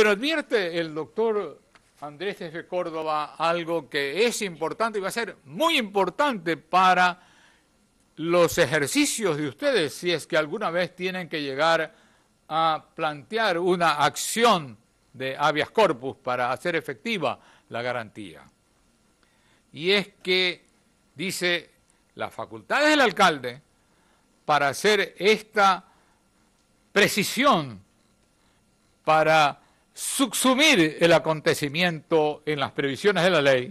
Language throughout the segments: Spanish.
Pero advierte el doctor Andrés F. Córdoba algo que es importante y va a ser muy importante para los ejercicios de ustedes si es que alguna vez tienen que llegar a plantear una acción de habeas corpus para hacer efectiva la garantía. Y es que, dice, las facultades del alcalde para hacer esta precisión, para subsumir el acontecimiento en las previsiones de la ley,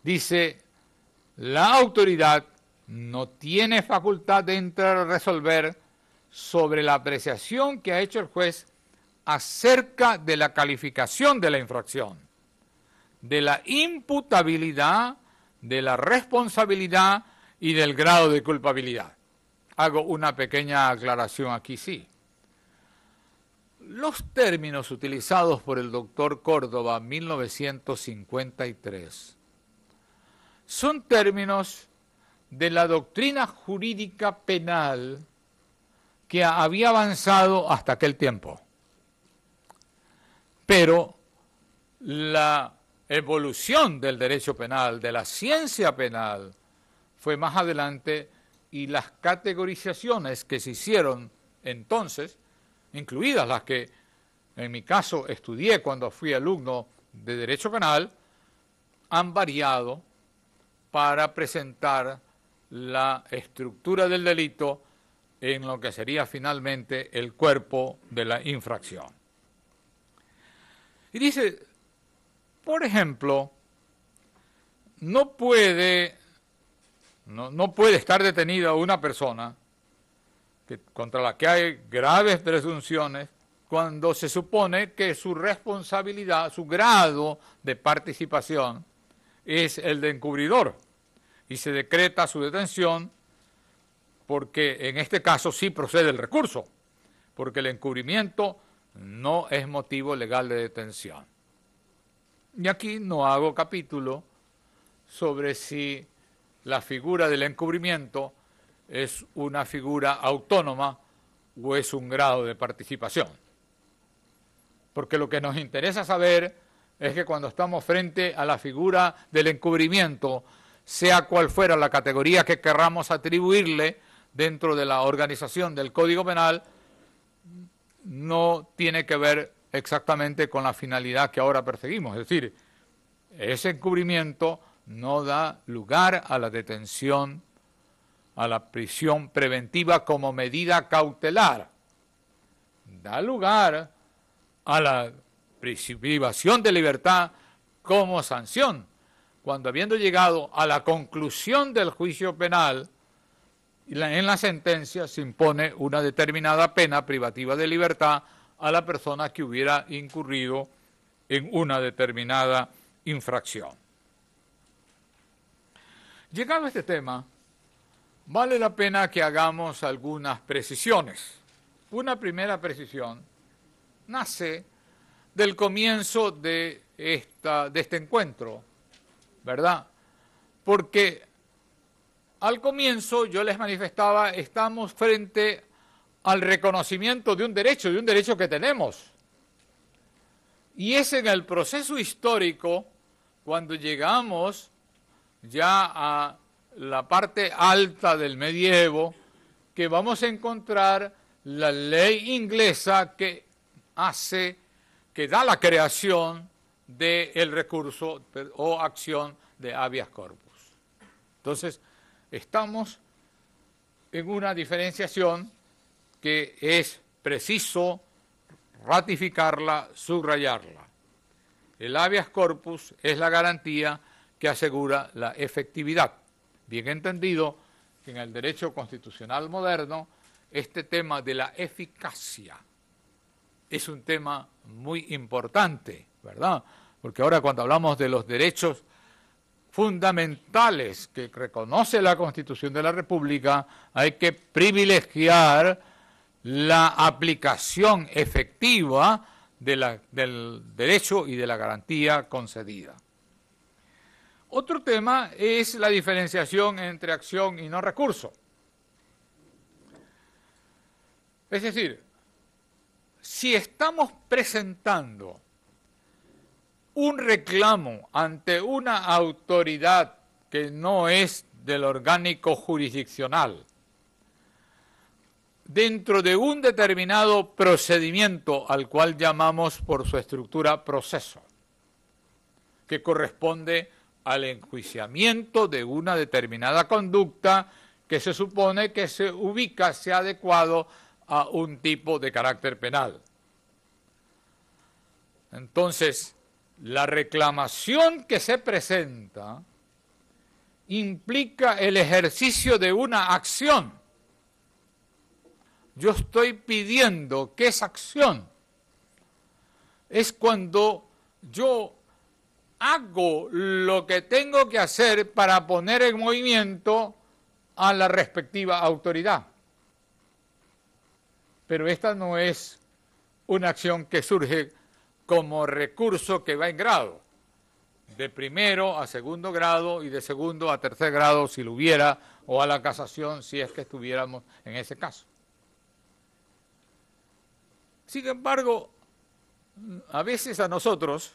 dice, la autoridad no tiene facultad de entrar a resolver sobre la apreciación que ha hecho el juez acerca de la calificación de la infracción, de la imputabilidad, de la responsabilidad y del grado de culpabilidad. Hago una pequeña aclaración aquí, sí. Los términos utilizados por el doctor Córdoba en 1953 son términos de la doctrina jurídica penal que había avanzado hasta aquel tiempo. Pero la evolución del derecho penal, de la ciencia penal, fue más adelante y las categorizaciones que se hicieron entonces, incluidas las que en mi caso estudié cuando fui alumno de Derecho Penal, han variado para presentar la estructura del delito en lo que sería finalmente el cuerpo de la infracción. Y dice, por ejemplo, no puede estar detenida una persona contra la que hay graves presunciones cuando se supone que su responsabilidad, su grado de participación es el de encubridor y se decreta su detención porque en este caso sí procede el recurso, porque el encubrimiento no es motivo legal de detención. Y aquí no hago capítulo sobre si la figura del encubrimiento es una figura autónoma o es un grado de participación. Porque lo que nos interesa saber es que cuando estamos frente a la figura del encubrimiento, sea cual fuera la categoría que querramos atribuirle dentro de la organización del Código Penal, no tiene que ver exactamente con la finalidad que ahora perseguimos. Es decir, ese encubrimiento no da lugar a la detención, a la prisión preventiva como medida cautelar. Da lugar a la privación de libertad como sanción, cuando habiendo llegado a la conclusión del juicio penal, en la sentencia se impone una determinada pena privativa de libertad a la persona que hubiera incurrido en una determinada infracción. Llegado a este tema, vale la pena que hagamos algunas precisiones. Una primera precisión nace del comienzo de este encuentro, ¿verdad? Porque al comienzo yo les manifestaba, estamos frente al reconocimiento de un derecho que tenemos. Y es en el proceso histórico, cuando llegamos ya a la parte alta del medievo, que vamos a encontrar la ley inglesa que da la creación del recurso o acción de habeas corpus. Entonces, estamos en una diferenciación que es preciso ratificarla, subrayarla. El habeas corpus es la garantía que asegura la efectividad. Bien entendido que en el derecho constitucional moderno, este tema de la eficacia es un tema muy importante, ¿verdad? Porque ahora cuando hablamos de los derechos fundamentales que reconoce la Constitución de la República, hay que privilegiar la aplicación efectiva del derecho y de la garantía concedida. Otro tema es la diferenciación entre acción y no recurso. Es decir, si estamos presentando un reclamo ante una autoridad que no es del orgánico jurisdiccional, dentro de un determinado procedimiento al cual llamamos por su estructura proceso, que corresponde al enjuiciamiento de una determinada conducta que se supone que se ubica, sea adecuado a un tipo de carácter penal. Entonces, la reclamación que se presenta implica el ejercicio de una acción. Yo estoy pidiendo que esa acción es cuando yo hago lo que tengo que hacer para poner en movimiento a la respectiva autoridad. Pero esta no es una acción que surge como recurso que va en grado, de primero a segundo grado y de segundo a tercer grado si lo hubiera, o a la casación si es que estuviéramos en ese caso. Sin embargo, a veces a nosotros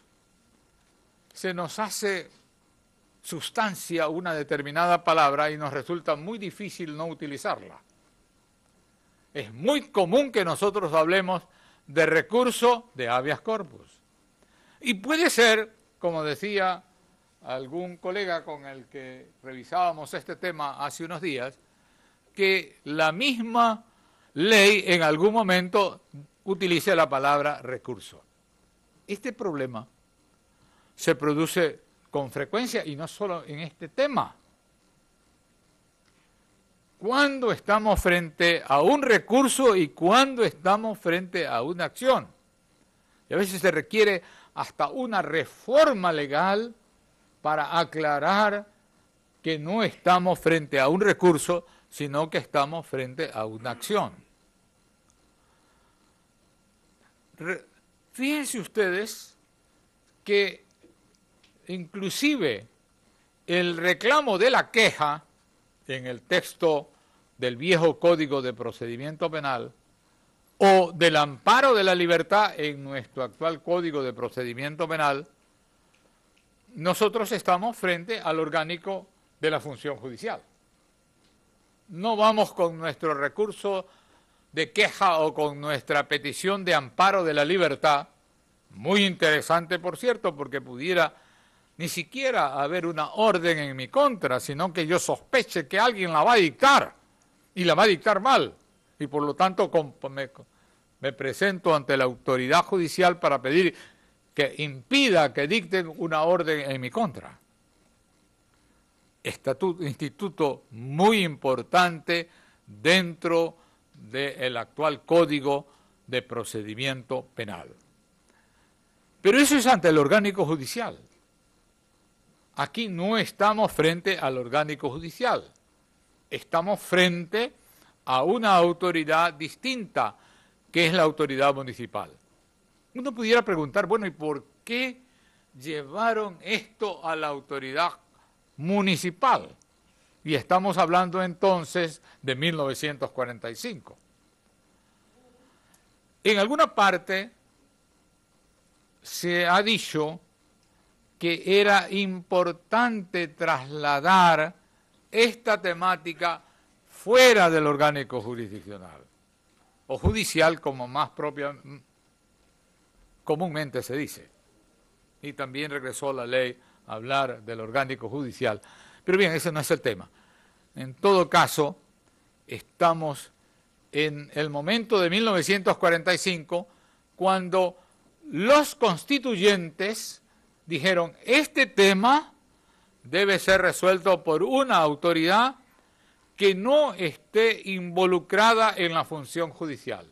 se nos hace sustancia una determinada palabra y nos resulta muy difícil no utilizarla. Es muy común que nosotros hablemos de recurso de habeas corpus. Y puede ser, como decía algún colega con el que revisábamos este tema hace unos días, que la misma ley en algún momento utilice la palabra recurso. Este problema se produce con frecuencia y no solo en este tema. ¿Cuándo estamos frente a un recurso y cuándo estamos frente a una acción? Y a veces se requiere hasta una reforma legal para aclarar que no estamos frente a un recurso, sino que estamos frente a una acción. Fíjense ustedes que inclusive el reclamo de la queja en el texto del viejo Código de Procedimiento Penal o del amparo de la libertad en nuestro actual Código de Procedimiento Penal, nosotros estamos frente al orgánico de la función judicial. No vamos con nuestro recurso de queja o con nuestra petición de amparo de la libertad, muy interesante por cierto, porque pudiera ni siquiera haber una orden en mi contra, sino que yo sospeche que alguien la va a dictar, y la va a dictar mal, y por lo tanto me presento ante la autoridad judicial para pedir que impida que dicten una orden en mi contra. Instituto muy importante dentro del actual Código de Procedimiento Penal. Pero eso es ante el orgánico judicial. Aquí no estamos frente al orgánico judicial, estamos frente a una autoridad distinta, que es la autoridad municipal. Uno pudiera preguntar, bueno, ¿y por qué llevaron esto a la autoridad municipal? Y estamos hablando entonces de 1945. En alguna parte se ha dicho que era importante trasladar esta temática fuera del orgánico jurisdiccional, o judicial como más comúnmente se dice. Y también regresó la ley a hablar del orgánico judicial. Pero bien, ese no es el tema. En todo caso, estamos en el momento de 1945, cuando los constituyentes dijeron, este tema debe ser resuelto por una autoridad que no esté involucrada en la función judicial.